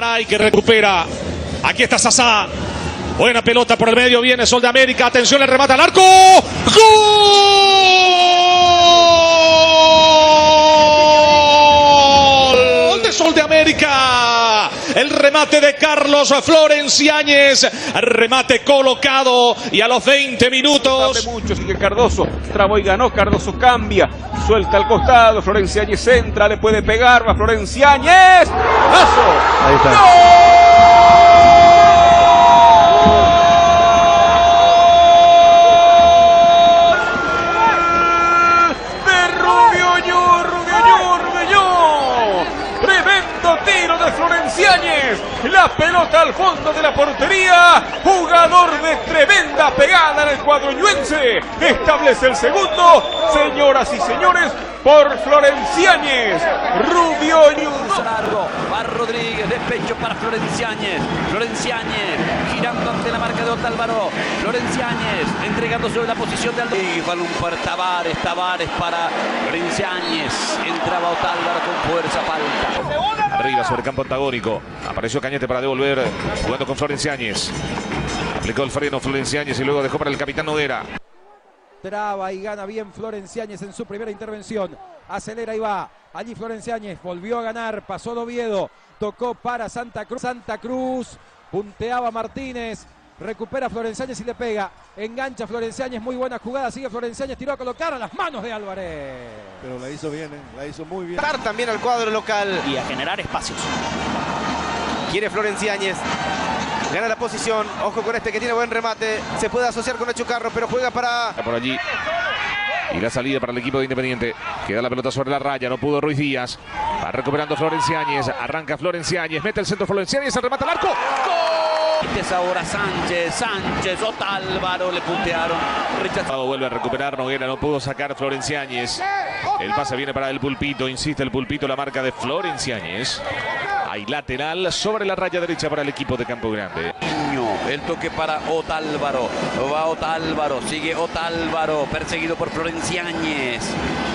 Garay que recupera. Aquí está Sasá. Buena pelota por el medio. Viene Sol de América. Atención, el remate al arco. ¡Gol de Sol de América! El remate de Carlos Florenciáñez. Remate colocado. Y a los 20 minutos. Mucho, sigue Cardoso. Trabó y ganó. Cardoso cambia. Suelta al costado. Florenciáñez entra. Le puede pegar. Va Florenciáñez. ¡Lazo! Ahí está. Tiro de Florenciáñez, la pelota al fondo de la portería, jugador de tremenda pegada en el cuadro ñuense, establece el segundo, señoras y señores, por Florenciáñez, Rubio Ñuense. Va Rodríguez, despecho para Florenciáñez, Florenciáñez girando ante la marca de Otálvaro, Florenciáñez entregando sobre la posición de Aldo. Y balón para Tavares para Florenciáñez, entraba Otálvaro con fuerza, falta. Arriba sobre el campo antagónico. Apareció Cañete para devolver. Jugando con Florenciáñez. Aplicó el freno Florenciáñez y luego dejó para el capitán Noguera. Traba y gana bien Florenciáñez en su primera intervención. Acelera y va. Allí Florenciáñez volvió a ganar. Pasó Oviedo. Tocó para Santa Cruz. Santa Cruz. Punteaba Martínez. Recupera Florenciáñez y le pega. Engancha Florenciáñez. Muy buena jugada. Sigue Florenciáñez. Tiró a colocar a las manos de Álvarez. Pero la hizo bien, la hizo muy bien. También al cuadro local. Y a generar espacios. Quiere Florenciáñez. Gana la posición. Ojo con este que tiene buen remate. Se puede asociar con Nacho Carro, pero juega para... Por allí. Y la salida para el equipo de Independiente. Queda la pelota sobre la raya. No pudo Ruiz Díaz. Va recuperando Florenciáñez. Arranca Florenciáñez. Mete el centro Florenciáñez. Se remata al arco. ¡Gol! Ahora Sánchez, Otálvaro le puntearon. Rechazado. Vuelve a recuperar Noguera. No pudo sacar Florenciáñez. El pase viene para el Pulpito. Insiste el Pulpito. La marca de Florenciáñez. Hay lateral sobre la raya derecha para el equipo de Campo Grande. El toque para Otálvaro. Va Otálvaro. Sigue Otálvaro. Perseguido por Florenciáñez.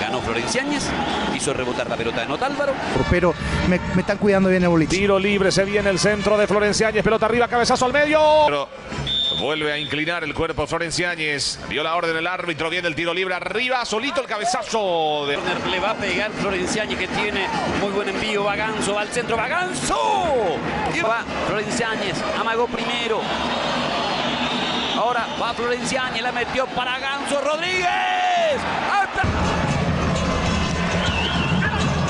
Ganó Florenciáñez. Hizo rebotar la pelota en Otálvaro. Pero me están cuidando bien el boliche. Tiro libre. Se viene el centro de Florenciáñez. Pelota arriba. Cabezazo al medio. Pero vuelve a inclinar el cuerpo Florenciáñez. Dio la orden el árbitro. Viene el tiro libre arriba. Solito el cabezazo. Le va a pegar Florenciáñez, que tiene muy buen envío. Va Ganso. Va al centro. Va Ganso. Va Florenciáñez. Amagó primero. Ahora va Florenciáñez. La metió para Ganso. Rodríguez.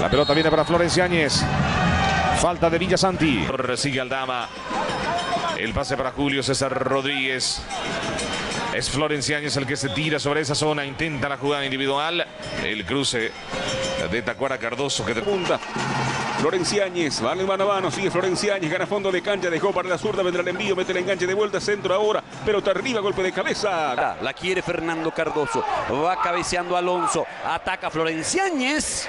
La pelota viene para Florenciáñez. Falta de Villasanti. Sigue Aldama. El pase para Julio César Rodríguez. Es Florenciáñez el que se tira sobre esa zona. Intenta la jugada individual. El cruce de Tacuara Cardoso que punta. Florenciáñez, vale mano a mano, sigue Florenciáñez, gana fondo de cancha, dejó para la zurda, vendrá el envío, mete el enganche de vuelta, centro ahora, pelota arriba, golpe de cabeza. La quiere Fernando Cardoso, va cabeceando Alonso, ataca Florenciáñez.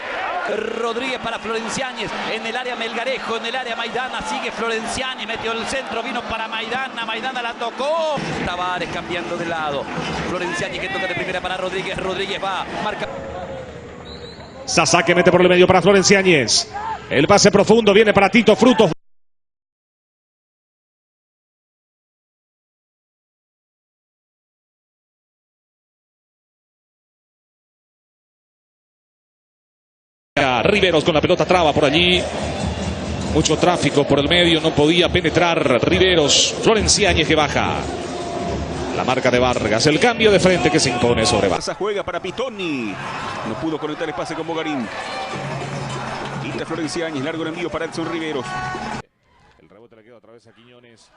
Rodríguez para Florenciáñez, en el área Melgarejo, en el área Maidana, sigue Florenciáñez, metió el centro, vino para Maidana, Maidana la tocó. Tavares cambiando de lado, Florenciáñez que toca de primera para Rodríguez, Rodríguez va, marca. Sasá que mete por el medio para Florenciáñez. El pase profundo viene para Tito Frutos. Riveros con la pelota traba por allí. Mucho tráfico por el medio, no podía penetrar Riveros. Florenciáñez que baja. La marca de Vargas, el cambio de frente que se impone sobre Vargas. Juega para Pitoni. No pudo conectar el pase con Bogarín. Quita Florenciáñez, largo el envío para Edson Riveros. El rebote le queda otra vez a Quiñones.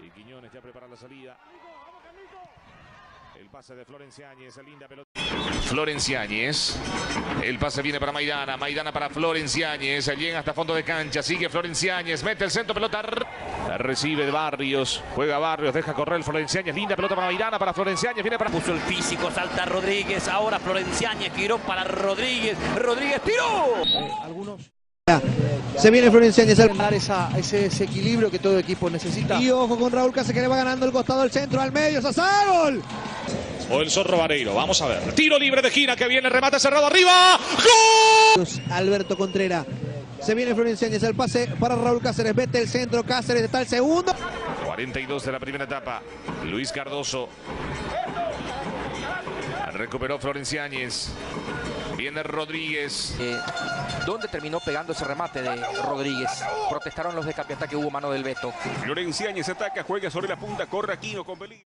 Y Quiñones ya prepara la salida. El pase de Florenciáñez, linda pelota. Florenciáñez. El pase viene para Maidana. Maidana para Florenciáñez. Llega hasta fondo de cancha. Sigue Florenciáñez. Mete el centro, pelota. La recibe Barrios. Juega Barrios. Deja correr Florenciáñez. Linda pelota para Maidana. Para Florenciáñez. Viene para... Puso el físico. Salta Rodríguez. Ahora Florenciáñez. Giró para Rodríguez. Rodríguez tiró. Algunos... Se viene Florenciáñez a dar ese equilibrio que todo equipo necesita. Y ojo con Raúl Cáceres que le va ganando el costado del centro al medio. ¡Sasá! ¡Gol! O el Zorro Vareiro. Vamos a ver. Tiro libre de Gina que viene. Remate cerrado arriba. ¡Gol! Alberto Contreras. Se viene Florenciáñez, el pase para Raúl Cáceres, vete el centro, Cáceres está el segundo. 42 de la primera etapa. Luis Cardoso. Recuperó Florenciáñez. Viene Rodríguez. ¿Dónde terminó pegando ese remate de Rodríguez? Protestaron los de Capiatá que hubo mano del Beto. Florenciáñez ataca, juega sobre la punta, corre Aquino con peligro.